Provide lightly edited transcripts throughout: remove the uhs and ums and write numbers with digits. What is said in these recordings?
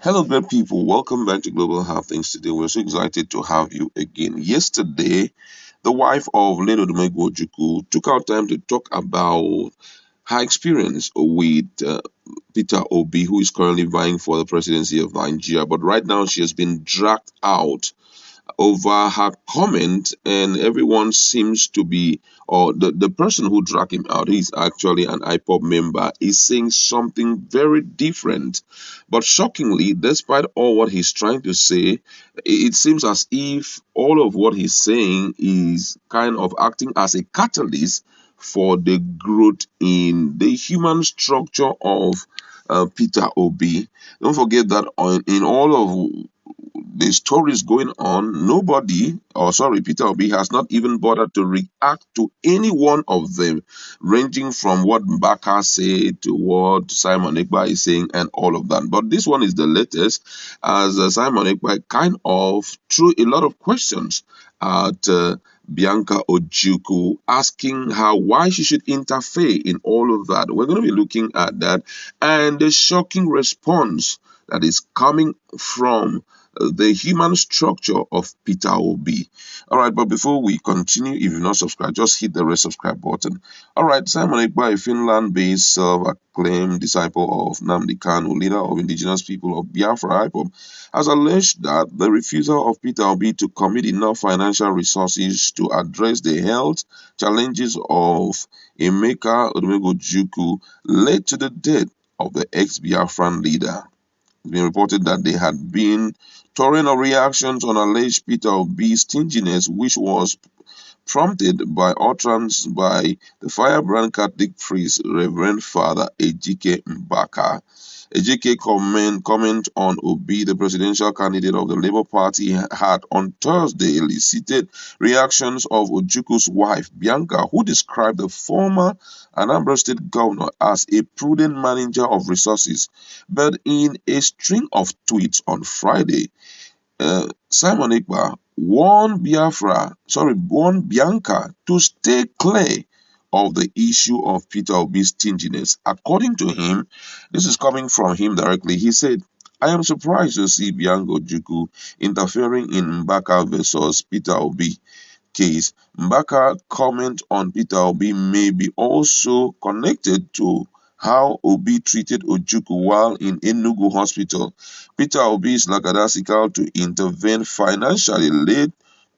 Hello, great people. Welcome back to Global Have Things Today. We're so excited to have you again. Yesterday, the wife of late Odumegwu Ojukwu took out time to talk about her experience with Peter Obi, who is currently vying for the presidency of Nigeria. But right now, she has been dragged out over her comment, and everyone seems to be, or the person who dragged him out, he's actually an IPOP member, is saying something very different. But shockingly, despite all what he's trying to say, it seems as if all of what he's saying is kind of acting as a catalyst for the growth in the human structure of Peter Obi. Don't forget that in all of the stories going on, nobody, or sorry, Peter Obi has not even bothered to react to any one of them, ranging from what Mbaka said to what Simon Ekpa is saying and all of that. But this one is the latest, as Simon Ekpa kind of threw a lot of questions at Bianca Ojukwu, asking her why she should interfere in all of that. We're going to be looking at that and the shocking response that is coming from the human structure of Peter Obi. All right, but before we continue, if you've not subscribed, just hit the red subscribe button. All right, Simon Ekpa, a Finland-based self-acclaimed disciple of Nnamdi Kanu, leader of indigenous people of Biafra IPOB, has alleged that the refusal of Peter Obi to commit enough financial resources to address the health challenges of Emeka Odumegwu Ojukwu led to the death of the ex-Biafran leader. It's been reported that there had been torrent of reactions on alleged Peter Obi's stinginess, which was prompted by utterance by the firebrand Catholic priest, Reverend Father Ejike Mbaka. Ejike comment on Obi, the presidential candidate of the Labour Party, had on Thursday elicited reactions of Ojukwu's wife, Bianca, who described the former Anambra State governor as a prudent manager of resources. But in a string of tweets on Friday, Simon Ekpa warned Bianca to stay clear of the issue of Peter Obi's stinginess. According to him, this is coming from him directly. He said, I am surprised to see Bianca Ojukwu interfering in Mbaka versus Peter Obi case. Mbaka comment on Peter Obi may be also connected to how Obi treated Ojukwu while in Enugu hospital. Peter Obi's lackadaisical to intervene financially led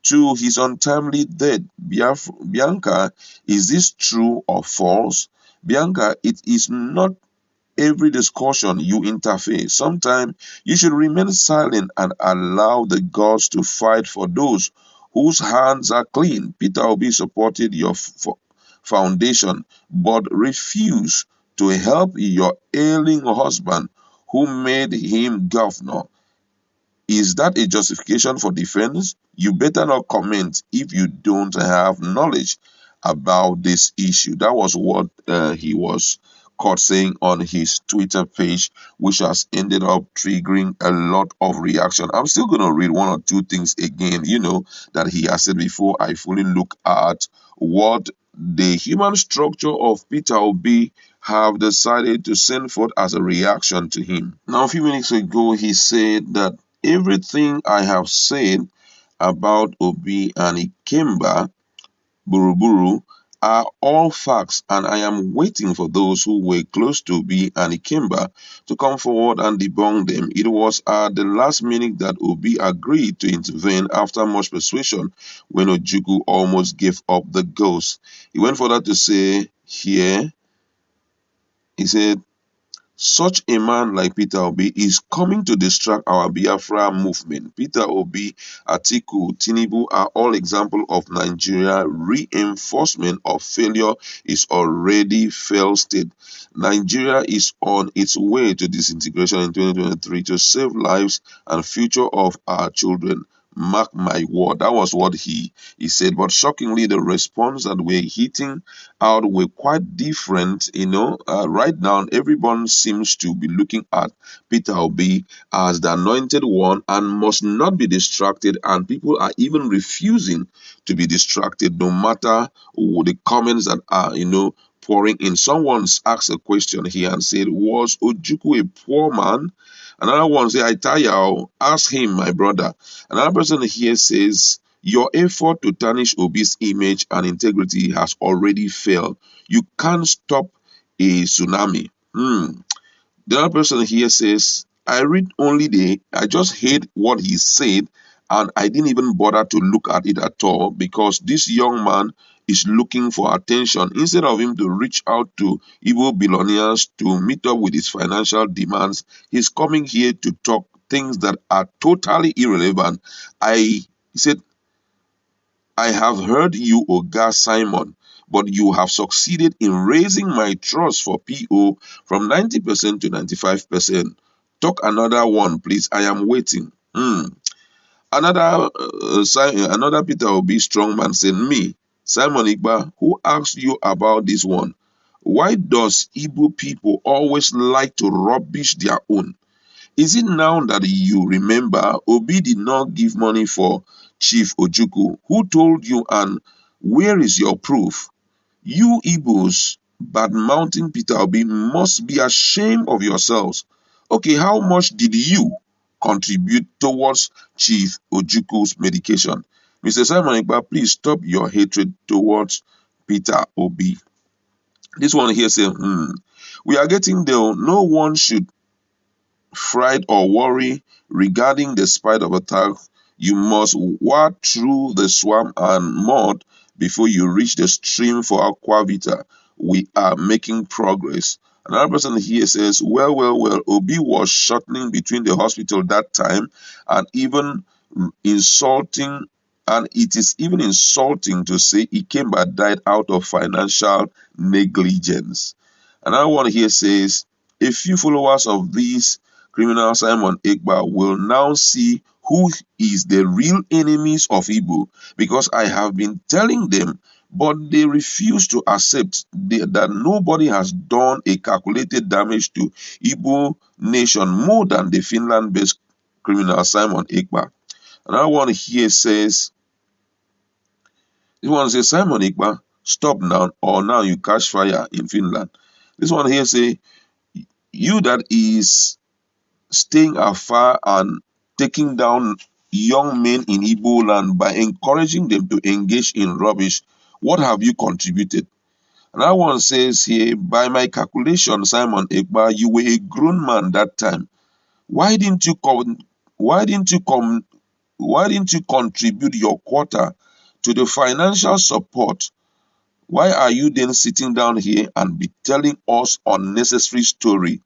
to his untimely death. Bianca, is this true or false? Bianca, it is not every discussion you interfere. Sometimes you should remain silent and allow the gods to fight for those whose hands are clean. Peter Obi supported your foundation but refused to help your ailing husband who made him governor. Is that a justification for defense? You better not comment if you don't have knowledge about this issue. That was what he was caught saying on his Twitter page, which has ended up triggering a lot of reaction. I'm still going to read one or two things again, that he has said before I fully look at what the human structure of Peter Obi have decided to send forth as a reaction to him. Now, a few minutes ago, he said that everything I have said about Obi and Ikemba Buruburu are all facts, and I am waiting for those who were close to Obi and Ikemba to come forward and debunk them. It was at the last minute that Obi agreed to intervene after much persuasion when Ojukwu almost gave up the ghost. He went further to say he said, such a man like Peter Obi is coming to distract our Biafra movement. Peter Obi, Atiku, Tinubu are all examples of Nigeria. Reinforcement of failure is already failed state. Nigeria is on its way to disintegration in 2023 to save lives and future of our children. Mark my word. That was what he said. But shockingly, the response that we're hitting out were quite different. Right now, everyone seems to be looking at Peter Obi as the anointed one and must not be distracted. And people are even refusing to be distracted, no matter the comments that are, pouring in. Someone asked a question here and said, was Ojukwu a poor man? Another one say, I tire, oh, ask him, my brother. Another person here says, your effort to tarnish Obi's image and integrity has already failed. You can't stop a tsunami. The other person here says, I read only I just hate what he said, and I didn't even bother to look at it at all because this young man is looking for attention. Instead of him to reach out to Igbo billionaires to meet up with his financial demands, he's coming here to talk things that are totally irrelevant. He said, I have heard you, Oga Simon, but you have succeeded in raising my trust for PO from 90% to 95%. Talk another one, please. I am waiting. Another Peter Obi strongman said, me, Simon Ekpa, who asked you about this one? Why does Igbo people always like to rubbish their own? Is it now that you remember Obi did not give money for Chief Ojukwu? Who told you, and where is your proof? You Igbos bad mountain Peter Obi must be ashamed of yourselves. Okay, how much did you contribute towards Chief Ojukwu's medication? Mr. Simon Ekpa, please stop your hatred towards Peter Obi. This one here says, we are getting there. No one should fright or worry regarding the spite of attack. You must wade through the swamp and mud before you reach the stream for aquavita. We are making progress. Another person here says, well, Obi was shuttling between the hospital that time and even insulting, and it is even insulting to say he came but died out of financial negligence. Another one here says, a few followers of these criminal Simon Ekpa will now see who is the real enemies of Igbo, because I have been telling them, but they refuse to accept that nobody has done a calculated damage to Igbo nation more than the Finland-based criminal Simon Ekpa. Another one here says, this one says, Simon Ekpa, stop now, or now you catch fire in Finland. This one here say, you that is staying afar and taking down young men in Igbo land by encouraging them to engage in rubbish, what have you contributed? Another one says here, by my calculation, Simon Ekpa, you were a grown man that time. Why didn't you contribute your quota to the financial support? Why are you then sitting down here and be telling us unnecessary story?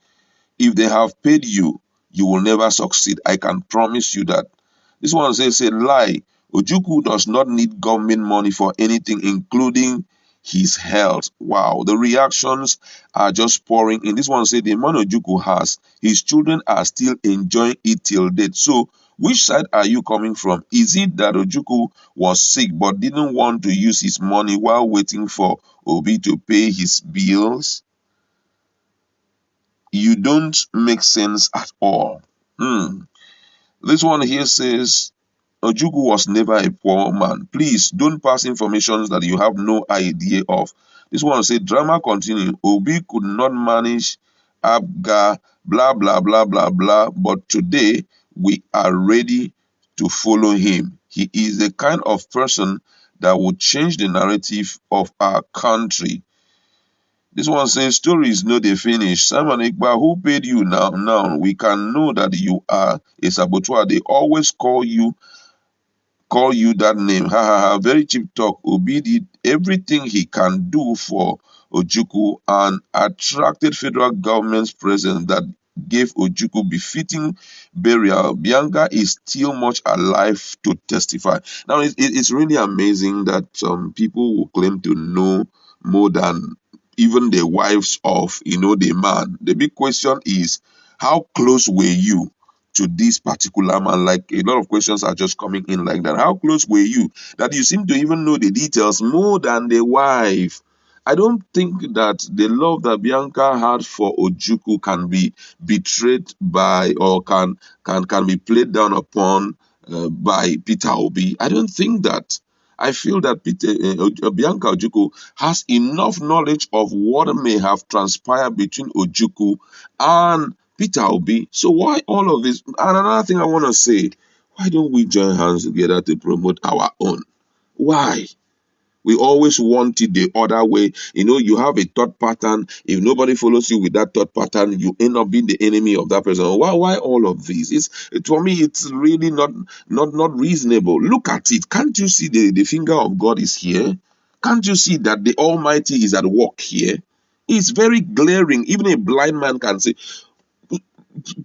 If they have paid you, you will never succeed. I can promise you that. This one says a lie. Ojukwu does not need government money for anything, including his health. Wow, the reactions are just pouring in. This one said the money Ojukwu has, his children are still enjoying it till date. So, which side are you coming from? Is it that Ojukwu was sick but didn't want to use his money while waiting for Obi to pay his bills? You don't make sense at all. This one here says, Ojukwu was never a poor man. Please don't pass information that you have no idea of. This one says, drama continue. Obi could not manage Abga, blah, blah, blah, blah, blah. But today, we are ready to follow him. He is the kind of person that would change the narrative of our country. This one says, stories no they finish. Simon Ekpa, who paid you now? Now we can know that you are a saboteur. They always call you that name. Ha ha ha. Very cheap talk. Obi did everything he can do for Ojukwu and attracted federal government's presence that gave Ojukwu befitting burial. Bianca is still much alive to testify. Now, it's really amazing that some people will claim to know more than even the wives of, the man. The big question is, how close were you to this particular man? Like, a lot of questions are just coming in like that. How close were you that you seem to even know the details more than the wife? I don't think that the love that Bianca had for Ojukwu can be betrayed by, or can be played down upon by Peter Obi. I don't think that. I feel that Bianca Ojukwu has enough knowledge of what may have transpired between Ojukwu and Peter Obi. So why all of this? And another thing I want to say, why don't we join hands together to promote our own? Why? We always want it the other way. You have a thought pattern. If nobody follows you with that thought pattern, you end up being the enemy of that person. Why all of this? For me, it's really not reasonable. Look at it. Can't you see the finger of God is here? Can't you see that the Almighty is at work here? It's very glaring. Even a blind man can say,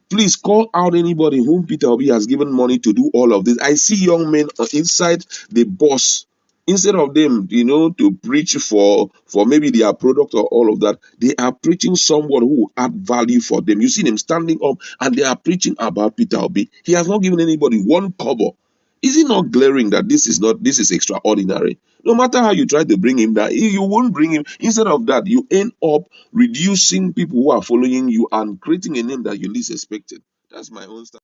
please call out anybody whom Peter Obi has given money to do all of this. I see young men inside the bus. Instead of them, to preach for maybe their product or all of that, they are preaching someone who will add value for them. You see them standing up and they are preaching about Peter Obi. He has not given anybody one kobo. Is it not glaring that this is extraordinary? No matter how you try to bring him down, you won't bring him. Instead of that, you end up reducing people who are following you and creating a name that you least expected. That's my own style.